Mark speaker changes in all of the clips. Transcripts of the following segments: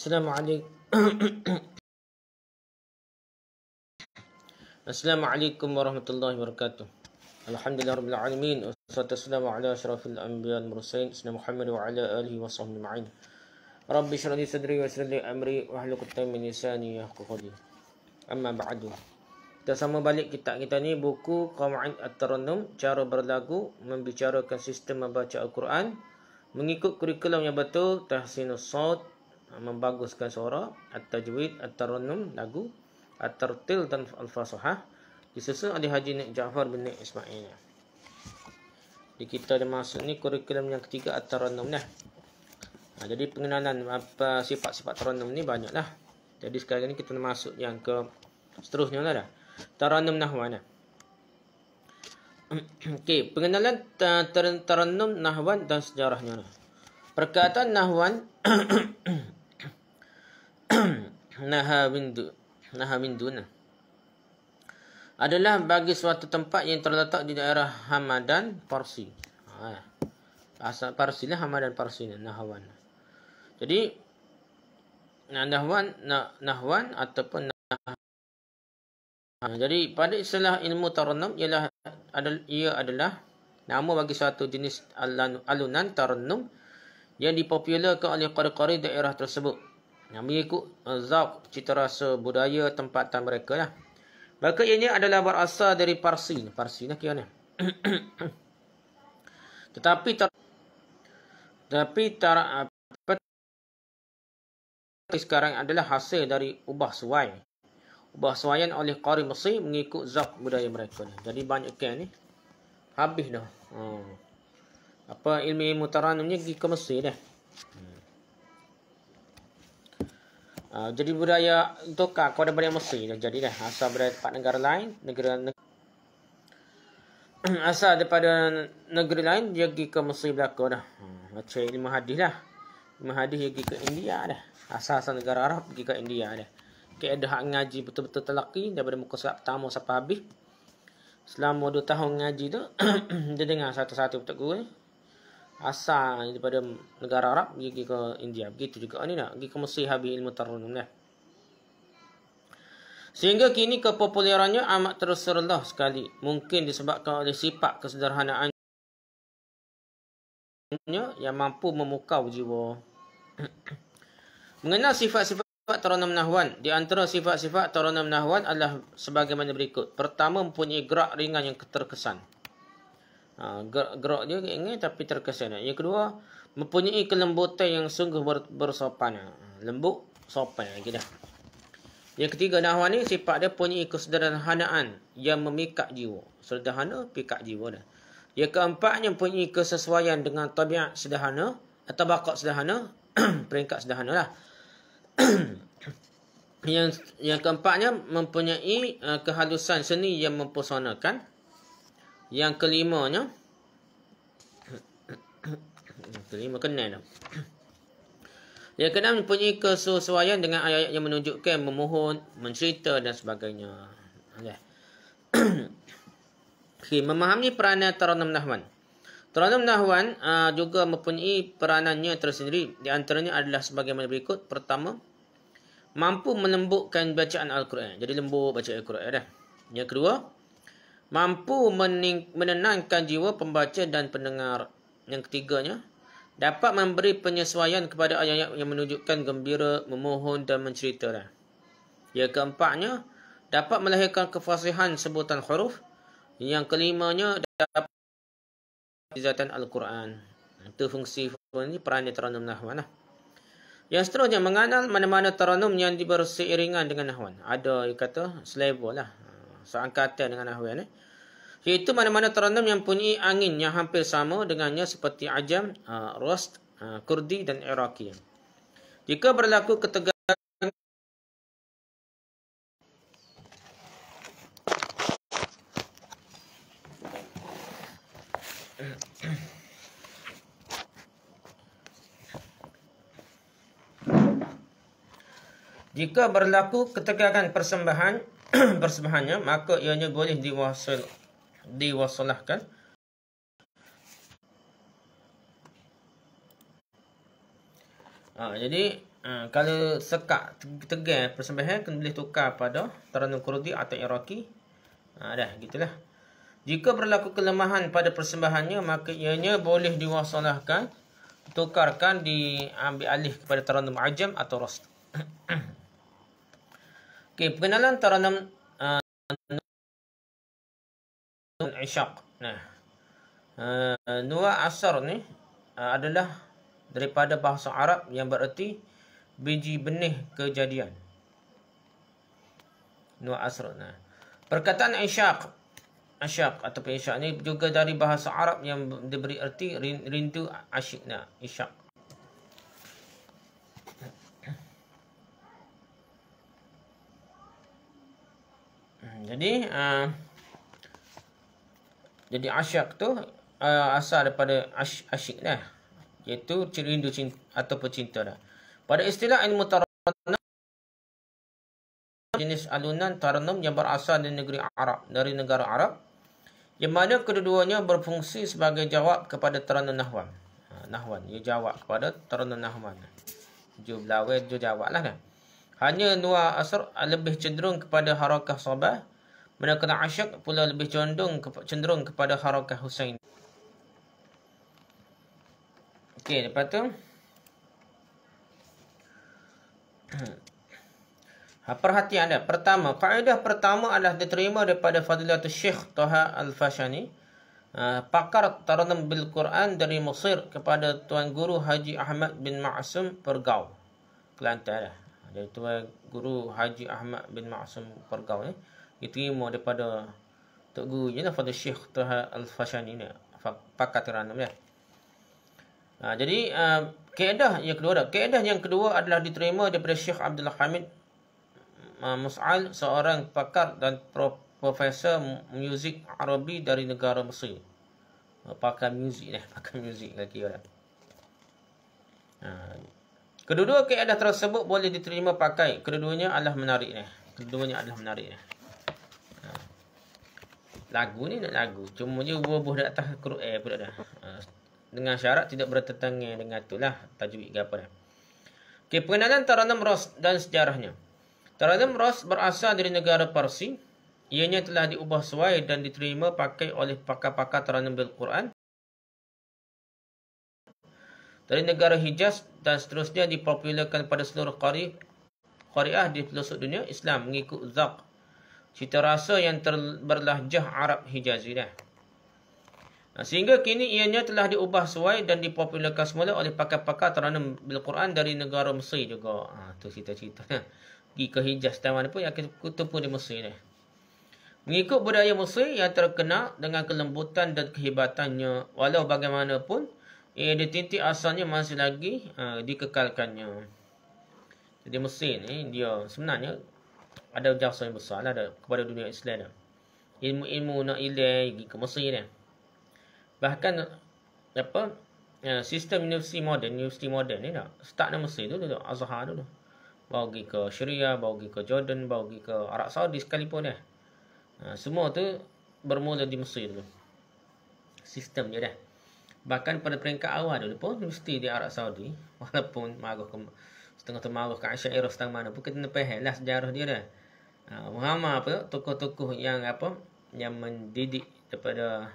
Speaker 1: Assalamualaikum warahmatullahi wabarakatuh. Alhamdulillahirabbil alamin wassalatu wassalamu ala asyrafil anbiya'i wal mursalin sayyidina Muhammad wa ala alihi washabbihi ajma'in. Rabbi shrah li sadri wa yassir li amri wahlul 'uqdatam min lisani yafqahu qawli. Amma ba'du. Kita sama balik kitab kita ni, buku Qawaid At-Tarannum, cara berlagu, membicarakan sistem membaca Al-Quran mengikut kurikulum yang betul, tahsinus shaut, membaguskan suara, at-tajwid, at-tarannum, lagu, at-tartil dan al-fasahah, disusun oleh Haji Nik Jaafar bin Nik Ismail. Di kita ada masuk ni kurikulum yang ketiga, at-tarannum lah. Jadi pengenalan apa sifat-sifat tarannum ni banyaklah. Jadi sekarang ni kita masuk yang ke seterusnya lah dah. Tarannum nahwan. Okey, pengenalan tarannum nahwan dan sejarahnya. Perkataan nahwan nahawindun adalah bagi suatu tempat yang terletak di daerah Hamadan Parsi. Bahasa Parsi lah, Hamadan Parsi ni, nahwan. Jadi nahwan ataupun jadi pada istilah ilmu tarannum ia adalah nama bagi suatu jenis alunan tarannum yang dipopularkan oleh qari-qari daerah tersebut. Mengikut zauq, cita rasa budaya tempatan mereka lah. Maka ini adalah berasal dari Parsi. Parsi lah kira ni. Sekarang adalah hasil dari ubah suaian oleh qari Mesir mengikut zauq budaya mereka ni. Jadi banyak kan ni habis dah. Apa ilmu tarannum ni pergi ke Mesir dah. Jadi budaya tukar kepada budaya Mesir dah. Jadi dah asal dari tempat negara lain, asal daripada negeri lain dia pergi ke Mesir belaka dah. Macam ilmu hadis lah. Ilmu hadis dia pergi ke India dah. Asal negara Arab pergi ke India dah. Ada hak ngaji betul-betul telaki daripada muka surat pertama sampai habis. Selama 2 tahun ngaji tu dia dengar satu-satu Ustaz Guru ni. Asal daripada negara Arab pergi ke India. Begitu juga ni nak pergi ke Mesir habis ilmu tarannum dah. Sehingga kini kepopulerannya amat terus-serlah sekali. Mungkin disebabkan oleh sifat kesederhanaannya yang mampu memukau jiwa. Mengenal sifat-sifat tarannum nahwan. Di antara sifat-sifat tarannum nahwan adalah sebagaimana berikut. Pertama, mempunyai gerak ringan yang terkesan. Gerak dia ringan tapi terkesan. Yang kedua, mempunyai kelembutan yang sungguh bersopan. Lembut, sopan lagi dah. Yang ketiga, nahwan ni sifat dia mempunyai kesederhanaan yang memikat jiwa. Sederhana, pikat jiwa dah. Yang keempatnya, mempunyai kesesuaian dengan tabiat sederhana atau bakat sederhana, peringkat sederhana lah. Yang keempatnya mempunyai kehalusan seni yang mempesonakan. Yang kelimanya kenal dah. Yang keenam mempunyai kesesuaian dengan ayat-ayat yang menunjukkan memohon, mencerita dan sebagainya. Okay, memahami peranan tarannum nahwan. Tarannum nahwan juga mempunyai peranannya tersendiri. Di antaranya adalah sebagaimana berikut. Pertama, mampu melembutkan bacaan Al-Quran. Jadi lembut baca Al-Quran dah. Yang kedua, mampu menenangkan jiwa pembaca dan pendengar. Yang ketiganya, dapat memberi penyesuaian kepada ayat-ayat yang menunjukkan gembira, memohon dan mencerita dah. Yang keempatnya, dapat melahirkan kefasihan sebutan huruf. Yang kelimanya, dapat izatan Al-Quran. Itu fungsi ini peranan tarannum nahwan lah. Yang seterusnya, mengenal mana-mana tarannum yang berseiringan dengan nahwan. Ada yang kata selevel lah, seangkatan dengan nahwan ni. Iaitu mana-mana tarannum yang mempunyai angin yang hampir sama dengannya seperti Ajam, Rast, Kurdi dan Iraqi. Jika berlaku ketegangan persembahannya, maka ianya boleh diwasalahkan jadi Kalau sekak tegar persembahan kena boleh tukar pada Taranum Kurdi atau Iraqi. Dah gitulah. Jika berlaku kelemahan pada persembahannya, maka ianya boleh diwasalahkan, tukarkan, diambil alih kepada Taranum Ajam atau Rost. Okey, pengenalan Taranum Ishaq. Nuwa Asar ni adalah daripada bahasa Arab yang bererti biji benih kejadian. Nuwa Asar. Perkataan Ishaq ataupun Ishaq ni juga dari bahasa Arab yang diberi erti rindu asyik. Ishaq. Jadi asyik tu asal daripada asyik dah, iaitu rindu cinta ataupun cinta dah. Pada istilah ilmu taranum, jenis alunan taranum yang berasal dari negara Arab, yang mana kedua-duanya berfungsi sebagai jawab kepada taranum nahwan. Nahwan, ia jawab kepada taranum nahwan. Jo belawai, jo jawab lah kan. Hanya Nuwa Asr lebih cenderung kepada harakah sabah, manakala Asyaq pula lebih cenderung kepada harakah Husain. Okey, lepas tu perhatian dia. Pertama, kaedah pertama adalah diterima daripada Fadilatul Syekh Taha Al-Fashani, pakar taranum bil Quran dari Mesir, kepada Tuan Guru Haji Ahmad bin Ma'sum Pergau, Kelantan dah. Dari Tuan Guru Haji Ahmad bin Ma'sum Pergau ni diterima daripada Tok Guru je lah, Fadilatul Syekh Taha Al-Fashani ni, pakar taranum dia. Jadi kaedah yang kedua adalah diterima daripada Syekh Abdul Hamid Mus'al, seorang pakar dan profesor muzik Arabi dari negara Mesir. Pakar muzik lagi orang. Kedua-dua kaedah tersebut boleh diterima pakai. Keduanya adalah menarik. Lagu ni nak lagu, cuma je buah-buah di atas Quran pula dah. Dengan syarat tidak bertentangan dengan itulah tajwid ke apa dah. Okey, pengenalan taranum Ros dan sejarahnya. Taranum Ros berasal dari negara Parsi. Ianya telah diubah suai dan diterima pakai oleh pakar-pakar taranum bil Quran dari negara Hijaz, dan seterusnya dipopularkan pada seluruh qariah di pelosok dunia Islam mengikut zaq, cita rasa yang berlahjah Arab Hijazi dah. Sehingga kini ianya telah diubah suai dan dipopularkan semula oleh pakar-pakar taranum bil Quran dari negara Mesir juga. Tu cita-cita. Pergi ke Hijaz taman pun yang kutu pun di Mesir ni. Mengikut budaya Mesir yang terkenal dengan kelembutan dan kehebatannya, walau bagaimanapun identiti asalnya masih lagi dikekalkannya. Jadi Mesir ni dia sebenarnya ada jasa yang besar lah kepada dunia Islam dah. Ilmu-ilmu nak ilai pergi ke Mesir dah. Bahkan sistem universiti moden ni dah start dari Mesir dulu, Azhar dulu. Bawa pergi ke Syria, bawa pergi ke Jordan, bawa pergi ke Arab Saudi sekalipun dah. Semua tu bermula di Mesir dulu. Sistem dia dah. Bahkan pada peringkat awal dulu pun universiti di Arab Saudi, walaupun setengah termaruh ke Asyairah setengah mana pun, kita faham lah sejarah dia dah. Muhammad tokoh-tokoh yang mendidik daripada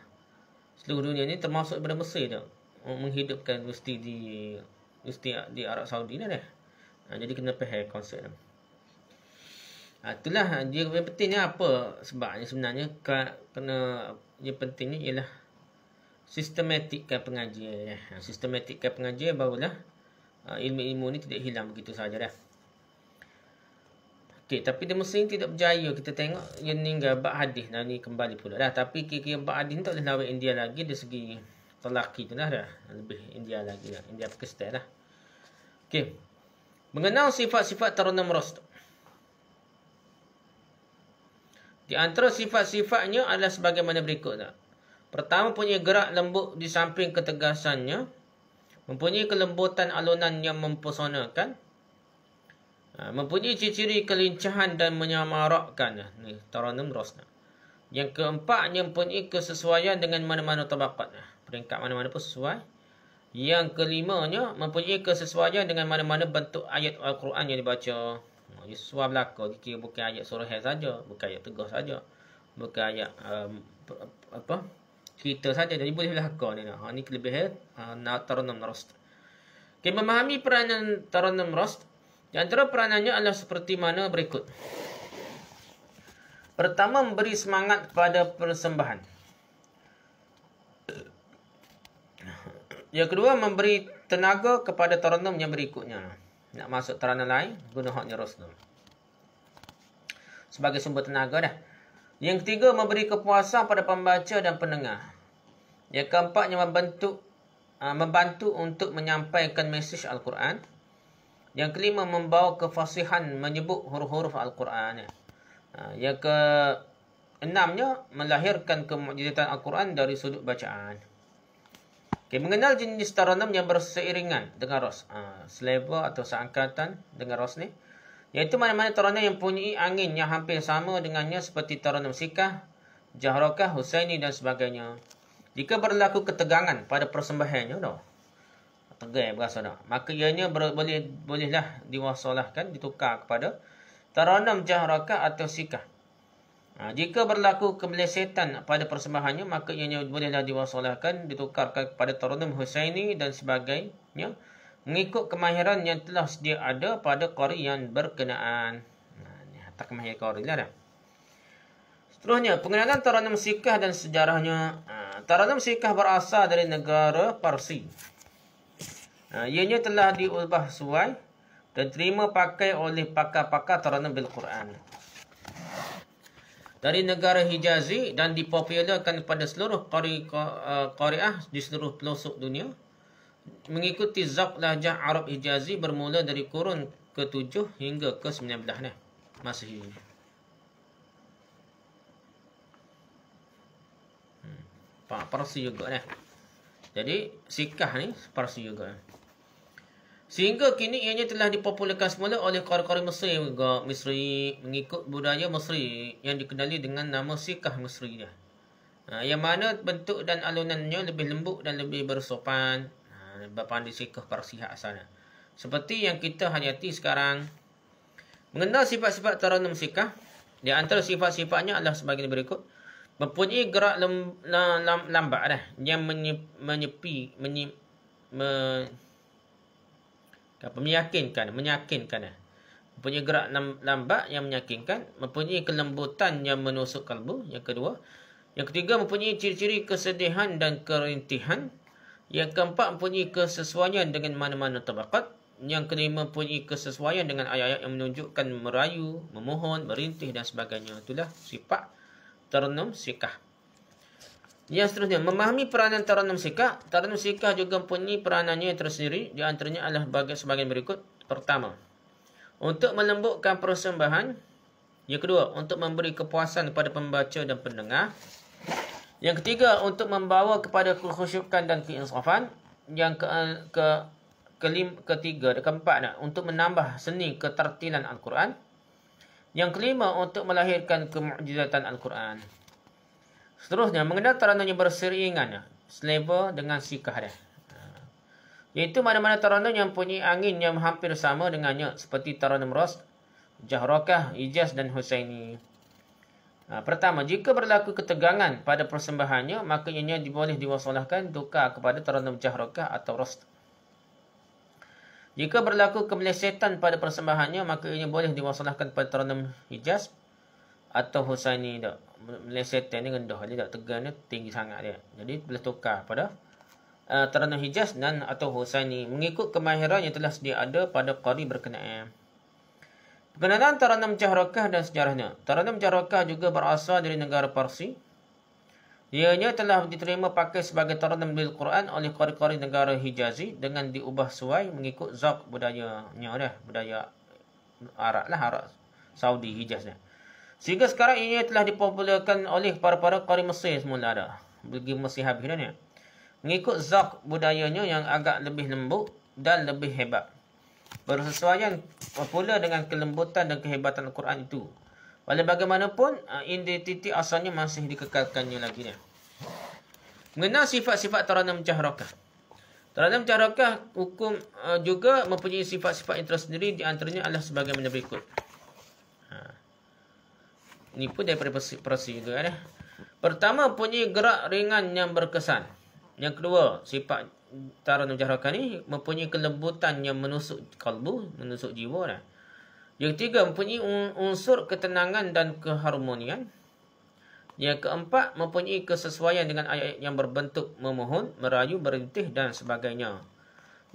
Speaker 1: seluruh dunia ni, termasuk daripada Mesir tu, menghidupkan universiti di Arab Saudi ni dah. Jadi kena faham konsep tu. Itulah dia yang pentingnya apa sebabnya sebenarnya kena yang pentingnya ialah sistematikkan pengajian. Sistematikkan pengajian barulah ilmu-ilmu ni tidak hilang begitu saja dah. Okey, tapi di Mesir tidak berjaya. Kita tengok yang meninggal bab hadis. Ni kembali pula dah. Tapi kira-kira bab hadis ni tak boleh lawan India lagi dari segi telaki tu dah. Lebih India lagi dah. India Pakistan dah. Okey. Mengenal sifat-sifat taranum Ros. Di antara sifat-sifatnya adalah sebagaimana berikut. Pertama, punya gerak lembut di samping ketegasannya. Mempunyai kelembutan alunan yang mempesonakan. Mempunyai ciri-ciri kelincahan dan menyamarakkan. Ni taranum Ros. Yang keempatnya, mempunyai kesesuaian dengan mana-mana tabaqat. Peringkat mana-mana pun sesuai. Yang kelimanya, mempunyai kesesuaian dengan mana-mana bentuk ayat Al-Quran yang dibaca. Sesuai belaka, dikira bukan ayat surah saja, bukan ayat teguh saja, bukan ayat cerita saja. Jadi boleh belaka ni. Ini kelebihan Taranum Rost. Okay, memahami peranan Taranum Rost, di antara peranannya adalah seperti mana berikut. Pertama, memberi semangat kepada persembahan. Yang kedua, memberi tenaga kepada taranum yang berikutnya. Nak masuk taranum lain, guna haknya Rasul sebagai sumber tenaga dah. Yang ketiga, memberi kepuasan pada pembaca dan pendengar. Yang keempatnya, membantu untuk menyampaikan mesej Al-Quran. Yang kelima, membawa kefasihan menyebut huruf-huruf Al-Quran. Yang keenamnya, melahirkan kemukjizatan Al-Quran dari sudut bacaan. Okay, mengenal jenis taranum yang berseiringan dengan ros. Selevel atau seangkatan dengan ros ni. Iaitu mana-mana taranum yang mempunyai angin yang hampir sama dengannya seperti taranum sikah, jahrakah, husaini dan sebagainya. Jika berlaku ketegangan pada persembahannya, tegang berasa dah, maka ianya bolehlah diwasalahkan, ditukar kepada taranum jahrakah atau sikah. Jika berlaku kemelesetan pada persembahannya, maka ianya bolehlah diwasalahkan, ditukarkan kepada taranum husaini dan sebagainya, mengikut kemahiran yang telah sedia ada pada qari yang berkenaan. Tak kemahir qari lah dah. Seterusnya, pengenalan taranum sikah dan sejarahnya. Taranum sikah berasal dari negara Parsi. Ianya telah diubah suai dan terima pakai oleh pakar-pakar taranum bil-Quran dari negara Hijazi dan dipopularkan pada seluruh qari'ah di seluruh pelosok dunia, mengikuti zauq lahjah Arab Hijazi bermula dari kurun ke-7 hingga ke-19 Masihi. Parsi juga dah. Jadi sikah ni Parsi juga. Sehingga kini ianya telah dipopularkan semula oleh qari-qari Misri mengikut budaya Misri yang dikenali dengan nama sikah Misri dia. Yang mana bentuk dan alunannya lebih lembut dan lebih bersopan. Berpandai sikah Parsi hak asalnya. Seperti yang kita hayati sekarang. Mengenal sifat-sifat taranum sikah, di antara sifat-sifatnya adalah sebagai berikut. Mempunyai gerak lambat dah yang meyakinkan. Mempunyai gerak lambat yang meyakinkan, mempunyai kelembutan yang menusuk kalbu. Yang kedua, yang ketiga, mempunyai ciri-ciri kesedihan dan kerintihan. Yang keempat, mempunyai kesesuaian dengan mana-mana tabaqat. Yang kelima, mempunyai kesesuaian dengan ayat-ayat yang menunjukkan merayu, memohon, merintih dan sebagainya. Itulah sifat taranum sikah. Yang seterusnya, memahami peranan taranum sikah. Taranum sikah juga mempunyai peranannya yang tersendiri. Di antaranya adalah sebagian berikut. Pertama, untuk melembutkan persembahan. Yang kedua, untuk memberi kepuasan kepada pembaca dan pendengar. Yang ketiga, untuk membawa kepada kekhusyukan dan keinsafan. Yang keempat, untuk menambah seni ketartilan Al-Quran. Yang kelima, untuk melahirkan kemukjizatan Al-Quran. Seterusnya, mengenal taranum yang berseiringan, selevel dengan sikah dia. Iaitu mana-mana taranum yang mempunyai angin yang hampir sama dengannya, seperti taranum ros, jahrakah, ijaz dan husaini. Pertama, jika berlaku ketegangan pada persembahannya, maka ianya boleh diwasalahkan tukar kepada taranum jahrakah atau ros. Jika berlaku kemelesetan pada persembahannya, maka ianya boleh diwasalahkan pada taranum ijaz atau husaini. Melesetan ni rendah dia, tak tegan dia tinggi sangat dia. Jadi boleh tukar pada taranum hijaz dan atau husaini mengikut kemahiran yang telah sedia ada pada qari berkenaan. Pengenalan taranum jahrakah dan sejarahnya. Taranum jahrakah juga berasal dari negara Parsi. Ianya telah diterima pakai sebagai taranum bil Quran oleh qari-qari negara Hijazi dengan diubah suai mengikut zauq budayanya dah, budaya Arab lah, Arab Saudi Hijaz dah. Sehingga sekarang ia telah dipopularkan oleh para qari Mesir semula dah. Bagi Mesir habis dah ni. Mengikut zauq budayanya yang agak lebih lembut dan lebih hebat. Bersesuaian pula dengan kelembutan dan kehebatan Al-Quran itu. Walau bagaimanapun, identiti asalnya masih dikekalkannya lagi ni. Mengenal sifat-sifat taranum jahrakah. Taranum mujaharakah hukum juga mempunyai sifat-sifat yang tersendiri, di antaranya adalah sebagaimana berikut. Ini pun daripada persi juga dah. Pertama, mempunyai gerak ringan yang berkesan. Yang kedua, sifat taranum mujaharakah ni mempunyai kelembutan yang menusuk kalbu, menusuk jiwa dah. Yang ketiga, mempunyai unsur ketenangan dan keharmonian. Yang keempat, mempunyai kesesuaian dengan ayat-ayat yang berbentuk memohon, merayu, berintih dan sebagainya.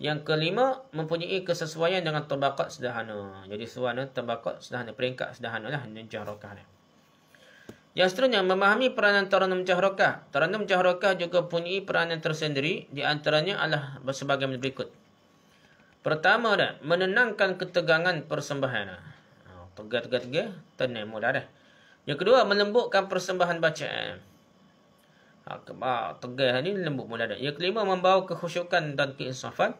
Speaker 1: Yang kelima, mempunyai kesesuaian dengan tabakat sederhana. Jadi suara tabakat sederhana, peringkat sederhana lah mujaharakah ni. Yang seterusnya, memahami peranan taranum mujaharakah. Taranum mujaharakah juga mempunyai peranan tersendiri, di antaranya adalah sebagaimana berikut. Pertama dah, menenangkan ketegangan persembahan. Tegar-tegar, tenang mudah dah. Yang kedua, melembutkan persembahan bacaan. Tegar ni lembut mudah dah. Yang kelima, membawa kekhusyukan dan keinsafan.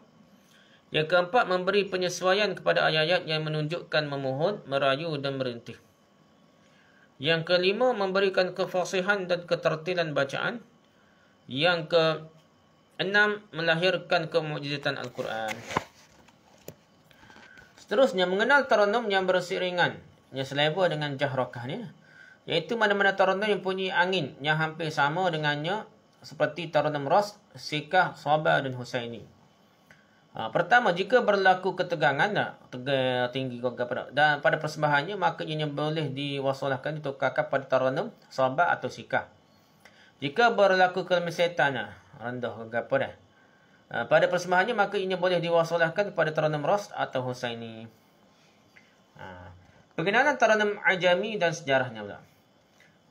Speaker 1: Yang keempat, memberi penyesuaian kepada ayat-ayat yang menunjukkan memohon, merayu dan merintih. Yang kelima, memberikan kefasihan dan ketertilan bacaan. Yang keenam, melahirkan kemukjizatan Al-Quran. Seterusnya, mengenal taranum yang bersiringan, yang selevel dengan jaharakah ni, iaitu mana-mana taranum yang punya angin yang hampir sama dengannya, seperti taranum ras, sikah, sabah dan husaini. Pertama, jika berlaku ketegangan, tegar tinggi dan pada persembahannya, maka ianya boleh diwasolahkan, ditukarkan pada taranum sabah atau sikah. Jika berlaku kelemisetan, rendah ke apa dah, pada persembahannya, maka ianya boleh diwasolahkan kepada taranum ras atau husaini. Pengenalan taranum ajami dan sejarahnya pula.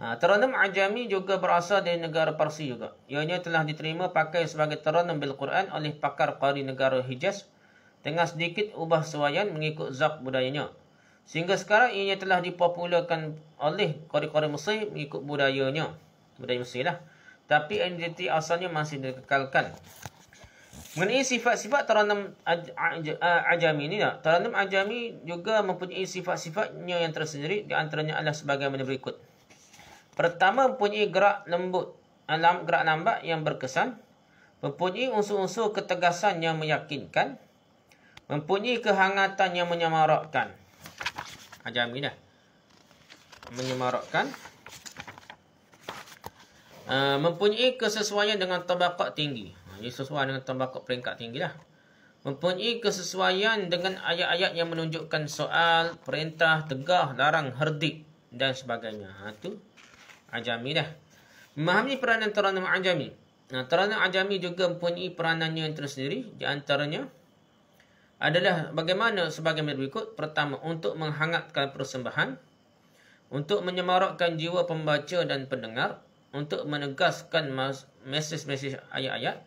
Speaker 1: Taranum ajami juga berasal dari negara Parsi juga. Ianya telah diterima pakai sebagai taranum bil-Quran oleh pakar qari negara Hijaz dengan sedikit ubah suaian mengikut zak budayanya. Sehingga sekarang ianya telah dipopularkan oleh qari-qari Mesir mengikut budayanya. Budaya Mesir lah. Tapi identiti asalnya masih dikekalkan. Mengenai sifat-sifat taranum ajami ni, taranum ajami juga mempunyai sifat-sifatnya yang tersendiri, di antaranya adalah sebagaimana berikut. Pertama, mempunyai gerak lambat yang berkesan, mempunyai unsur-unsur ketegasan yang meyakinkan, mempunyai kehangatan yang menyemarakkan. Ajami dah. Menyemarakkan. Mempunyai kesesuaian dengan tabakat tinggi. Ia sesuai dengan tabakat peringkat tinggi lah. Mempunyai kesesuaian dengan ayat-ayat yang menunjukkan soal, perintah, tegah, larang, herdik dan sebagainya. Itu ajami dah. Memahami peranan taranum ajami. Taranum ajami juga mempunyai peranannya yang tersendiri. Di antaranya adalah bagaimana sebagaimana berikut. Pertama, untuk menghangatkan persembahan, untuk menyemarakkan jiwa pembaca dan pendengar, untuk menegaskan mesej-mesej ayat-ayat,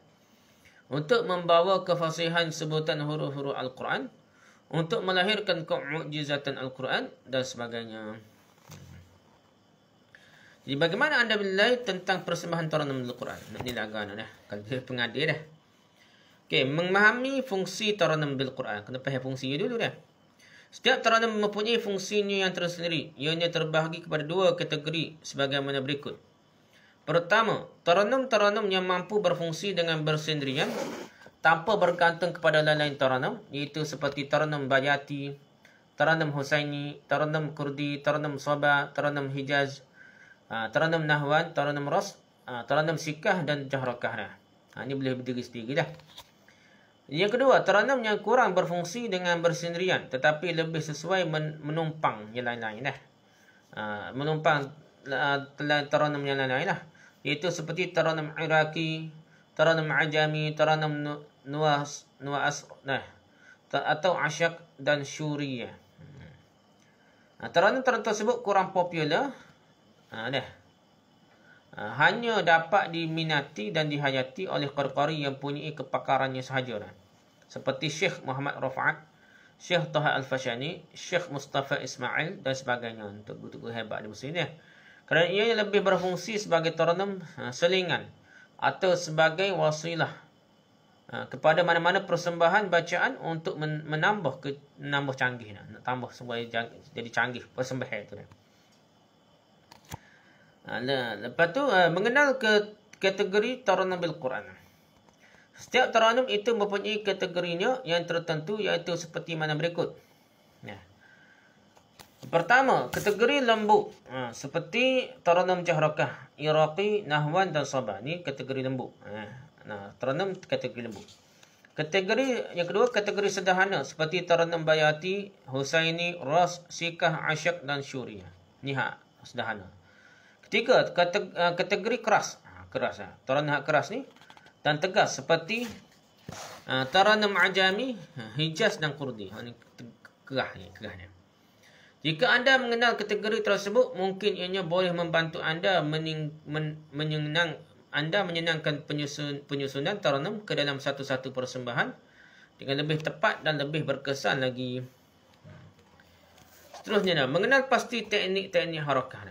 Speaker 1: untuk membawa kefasihan sebutan huruf-huruf Al-Quran, untuk melahirkan kemukjizatan Al-Quran dan sebagainya. Jadi bagaimana anda menilai tentang persembahan taranum Al-Quran? Nak dilagana dah. Kalau pengadil dah. Okey, memahami fungsi taranum Al-Quran. Kena faham fungsi dulu dah. Setiap taranum mempunyai fungsinya yang tersendiri. Ianya terbahagi kepada dua kategori sebagaimana berikut. Pertama, taranum-taranum yang mampu berfungsi dengan bersendirian tanpa bergantung kepada lain-lain taranum, iaitu seperti taranum bayati, taranum husaini, taranum kurdi, taranum sabah, taranum hijaz, taranum nahwan, taranum ras, taranum sikah dan jaharakah. Ini boleh berdiri sendiri dah. Yang kedua, taranum yang kurang berfungsi dengan bersendirian tetapi lebih sesuai menumpang yang lain-lain dah. Menumpang taranum yang lain-lain lah. Iaitu seperti taranum Iraqi, taranum Ajami, taranum Nuwas, atau Asyak dan Syuriyah. Taranum-taranum tersebut kurang popular. Hanya dapat diminati dan dihayati oleh qari-qari yang punya kepakarannya sahaja. Seperti Syekh Muhammad Rafa'at, Syekh Taha Al-Fashani, Syekh Mustafa Ismail dan sebagainya. Untuk guru-guru hebat di Mesir ni. Kerana ia lebih berfungsi sebagai taranum selingan atau sebagai wasilah kepada mana-mana persembahan bacaan untuk menambah canggih. Nak tambah supaya jadi canggih persembahan itu. Lepas tu mengenal ke kategori taranum bil-Quran. Setiap taranum itu mempunyai kategorinya yang tertentu, iaitu seperti mana berikut. Pertama, kategori lembu. Seperti taranum jahrakah, iraqi, nahwan dan sabah. Ini kategori lembu. Taranum kategori lembu. Kategori yang kedua, kategori sederhana. Seperti taranum bayati, husaini, ras, sikah, asyak dan syuriyah. Ini hak sederhana. Ketiga, kategori keras. Keras. Taranum hak keras ni dan tegas. Seperti taranum ajami, hijaz dan kurdi. Ini kerah ni. Jika anda mengenal kategori tersebut, mungkin ianya boleh membantu anda menyenangkan penyusunan taranum ke dalam satu-satu persembahan dengan lebih tepat dan lebih berkesan lagi. Seterusnya, mengenal pasti teknik-teknik harakah.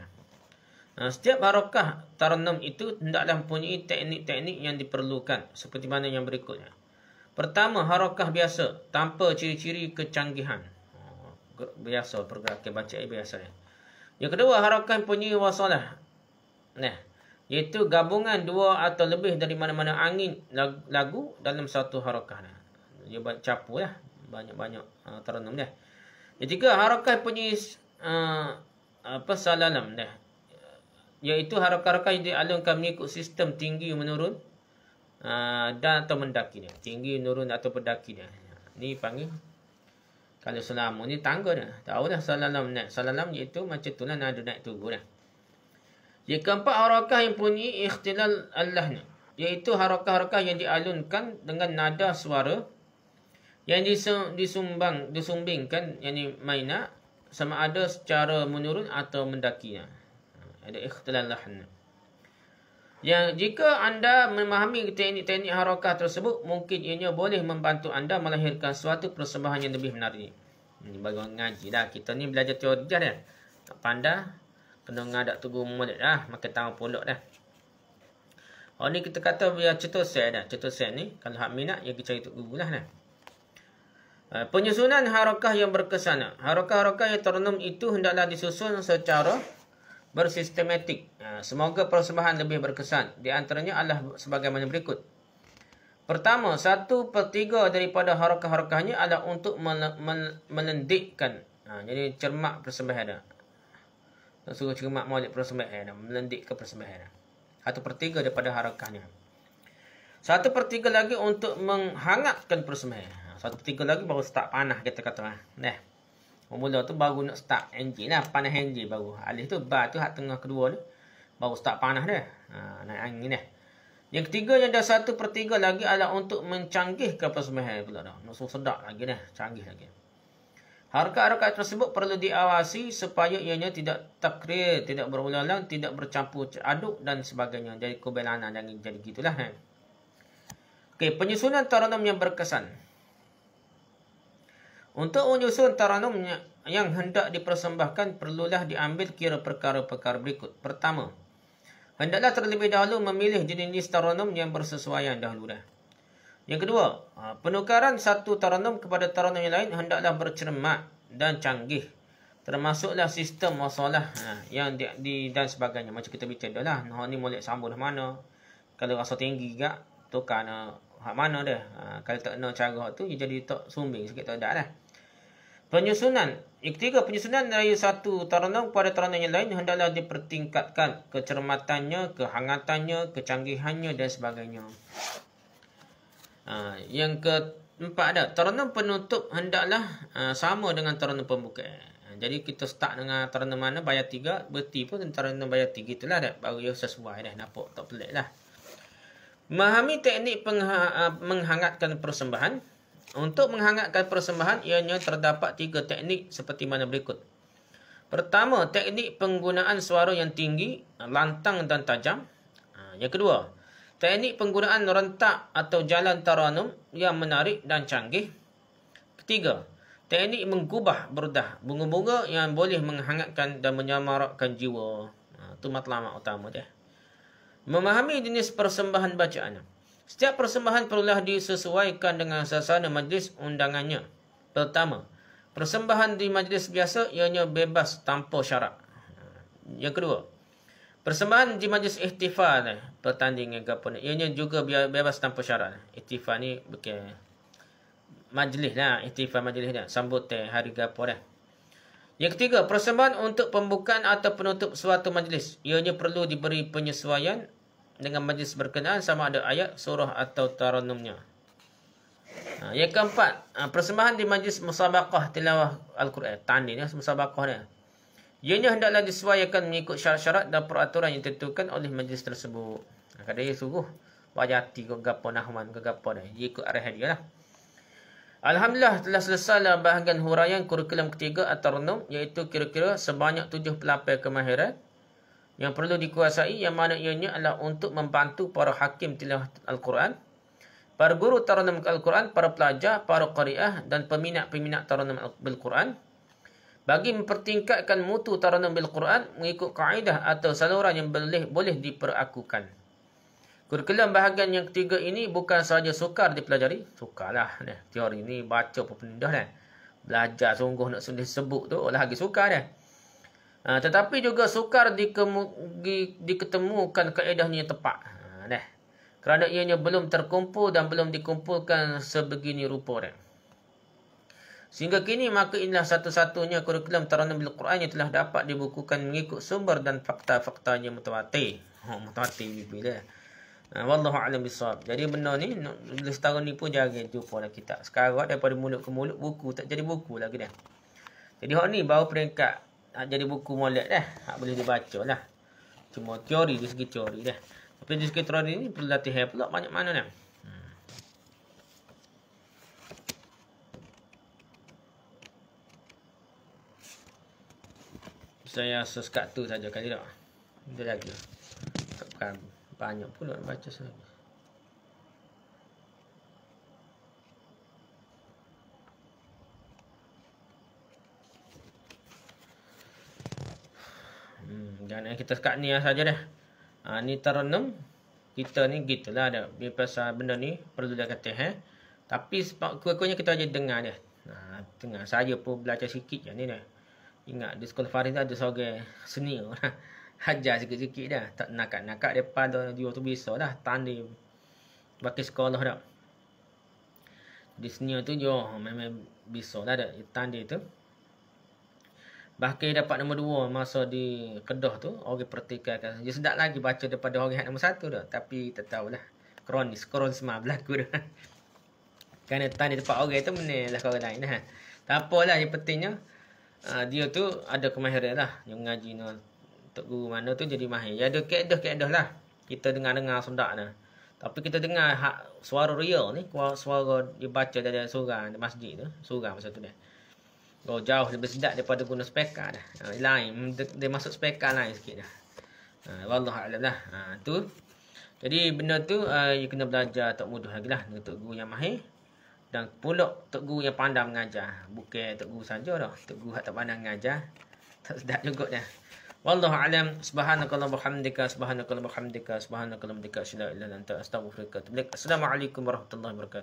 Speaker 1: Setiap harakah taranum itu hendaklah mempunyai teknik-teknik yang diperlukan seperti mana yang berikutnya. Pertama, harakah biasa tanpa ciri-ciri kecanggihan. Biasa, pergerakan bacaan biasa. Yang kedua, harakah mempunyai wasalah. Iaitu gabungan dua atau lebih dari mana-mana angin lagu dalam satu harakah. Dia capu lah. Banyak-banyak taranum dah. Yang tiga, harakah mempunyai salalam. Iaitu harakah-harakah yang dialunkan mengikut sistem tinggi menurun dan atau mendaki. Tinggi menurun atau mendaki. Ini panggil. Kalau selamu ni tangga dah. Tahu dah salalam naik. Salalam iaitu macam tu lah, nada naik turun dah. Yang keempat, harakah yang punya ikhtilal Allah ni. Iaitu harakah-harakah yang dialunkan dengan nada suara yang disumbingkan, yang maina, sama ada secara menurun atau mendaki. Ada ikhtilal Allah. Yang jika anda memahami teknik-teknik harakah tersebut, mungkin ianya boleh membantu anda melahirkan suatu persembahan yang lebih menarik. Ini bagi orang ngaji dah. Kita ni belajar teori dah. Tak pandai, kena ngadak tunggu mulut dah. Makan tangan pulak dah. Ni kita kata biar cetus set dah. Cetus set ni, kalau hak minat, ya kita cari Google lah. Penyusunan harakah yang berkesan. Harakah-harakah yang taranum itu hendaklah disusun secara bersistematik. Semoga persembahan lebih berkesan. Di antaranya adalah sebagaimana berikut. Pertama, 1/3 daripada harakah-harakahnya adalah untuk melendikkan. Jadi cermak persembahan dah. Nak suruh cermak molek persembahan dah. Melendikkan persembahan dah. 1/3 daripada harakahnya. 1/3 lagi untuk menghangatkan persembahan. 1/3 lagi baru start panah, kita kata. Mula tu baru nak start enjin lah. Panah enjin baru. Alih tu bar tu hak tengah kedua ni. Baru start panah dah. Naik angin dah. Yang ketiga yang dah 1/3 lagi adalah untuk mencanggihkan persembahan pula dah. Nak sedap lagi dah. Canggih lagi. Harakah-harakah tersebut perlu diawasi supaya ianya tidak takrir, tidak berulang-ulang, tidak bercampur aduk dan sebagainya. Jadi kebelanan dan jadi gitulah. Okey, penyusunan taranum yang berkesan. Untuk menyusun taranum yang hendak dipersembahkan, perlulah diambil kira perkara-perkara berikut. Pertama, hendaklah terlebih dahulu memilih jenis taranum yang bersesuaian dahulu dah. Yang kedua, penukaran satu taranum kepada taranum yang lain hendaklah bercermat dan canggih. Termasuklah sistem masalah yang dan sebagainya. Macam kita bincang dah lah. Ni molek sambung dah mana. Kalau rasa tinggi juga, tukar hak mana dah. Kalau tak nak cara tu, jadi tak sumbing sikit tak ada dah. Penyusunan. Yang ketiga, penyusunan dari satu taranum kepada taranum yang lain hendaklah dipertingkatkan kecermatannya, kehangatannya, kecanggihannya dan sebagainya. Yang keempat ada, taranum penutup hendaklah sama dengan taranum pembuka. Jadi kita start dengan taranum mana, bayar 3, berti pun taranum bayar 3 gitulah dah. Baru ia sesuai dah, nampak tak pelik lah. Memahami teknik menghangatkan persembahan. Untuk menghangatkan persembahan, ianya terdapat 3 teknik seperti mana berikut. Pertama, teknik penggunaan suara yang tinggi, lantang dan tajam. Yang kedua, teknik penggunaan rentak atau jalan taranum yang menarik dan canggih. Ketiga, teknik menggubah burdah, bunga-bunga yang boleh menghangatkan dan menyamarakkan jiwa. Itu matlamat utama dia. Memahami jenis persembahan bacaan. Setiap persembahan perlulah disesuaikan dengan suasana majlis undangannya. Pertama, persembahan di majlis biasa ianya bebas tanpa syarat. Yang kedua, persembahan di majlis ihtifal pertandingan gapo ni. Ianya juga bebas tanpa syarat. Ihtifal ni bukan majlis lah, ihtifal majlis dah, sambutan hari gapo dah. Yang ketiga, persembahan untuk pembukaan atau penutup suatu majlis. Ianya perlu diberi penyesuaian dengan majlis berkenaan sama ada ayat, surah atau taranumnya. Yang keempat, persembahan di majlis musabaqah tilawah Al-Quran. Tanding ya, musabaqah dia. Ianya hendaklah disesuaikan mengikut syarat-syarat dan peraturan yang ditentukan oleh majlis tersebut. Kadang dia suruh wajati ke gapo nahwan ke gapo dah. Dia ikut arahan dia lah. Alhamdulillah telah selesailah bahagian huraian kurikulum ketiga atau renum, iaitu kira-kira sebanyak 7 pelapis kemahiran yang perlu dikuasai, yang mana ianya adalah untuk membantu para hakim tilawah Al-Quran, para guru taranum Al-Quran, para pelajar, para qari'ah dan peminat-peminat taranum Al-Quran bagi mempertingkatkan mutu taranum Al-Quran mengikut kaedah atau saluran yang boleh diperakukan. Kurikulum bahagian yang ketiga ini bukan sahaja sukar dipelajari. Sukarlah. Teori ni baca apa benda dah. Belajar sungguh nak sebut tu lagi sukar dah. Tetapi juga sukar diketemukan kaedahnya yang tepat. Kerana ianya belum terkumpul dan belum dikumpulkan sebegini rupa dah. Sehingga kini maka inilah satu-satunya kurikulum taranum Al-Quran yang telah dapat dibukukan mengikut sumber dan fakta-faktanya mutawatir. Mutawatir bila. Wallahu a'lam bissawab. Jadi benda ni tulis tahun ni pun jarang jumpa dalam kitab. Sekarang daripada mulut ke mulut buku tak jadi buku lagi dah. Jadi hak ni baru peringkat jadi buku molek dah. Hak boleh dibaca lah. Cuma teori di segi teori dah. Tapi di segi teori ni perlu latihan pula banyak mana dah. Saya sekat tu saja kali tak. Dia lagi. Bukan banyak pula baca saya. Jangan kita sekat ni saja dah. Ni taranum kita ni gitulah dah. Pasal benda ni perlu dah kata Tapi kurang-kurangnya kita aja dengar dia. Dengar saya pun belajar sikit je ni dah. Ingat di sekolah Faris ada seorang senior lah. Hajar sikit-sikit dah. Tak nakak-nakak daripada dia tu bisa dah. Tanding baki sekolah dah. Di senior tu dia memang bisa lah dah. Tanding tu. Bahkan dapat nombor 2 masa di Kedah tu. Orang pertikaikan. Dia sedap lagi baca daripada orang yang nombor 1 dah. Tapi tak tahulah. Kronisma berlaku dah. Kerana tanding tempat orang tu menilai orang lain dah. Tak apalah. Yang pentingnya. Dia tu ada kemahiran lah. Yang mengaji ni. Tok guru mana tu jadi mahir. Ya ada kaedah-kaedah lah. Kita dengar-dengar sundak dah. Tapi kita dengar suara real ni. Suara dia baca dari surah di masjid tu. Surah masa tu dah. Jauh lebih sedap daripada guna speaker dah. Lain. Dia masuk speaker lain sikit dah. Wallahualam lah. Tu. Jadi benda tu. You kena belajar tak mudah lagi lah. Dengan tok guru yang mahir. Dan pula tok guru yang pandai mengajar. Bukan tok guru saja dah. Tok guru tak pandai mengajar. Tak sedap juga dah. Wallahu a'lam. Subhanakallahumma bihamdika, subhanakallahumma bihamdika, subhanakallahumma bihamdika, asyhadu an la ilaha illa anta, astaghfiruka wa atubu ilaik. Assalamualaikum warahmatullahi wabarakatuh.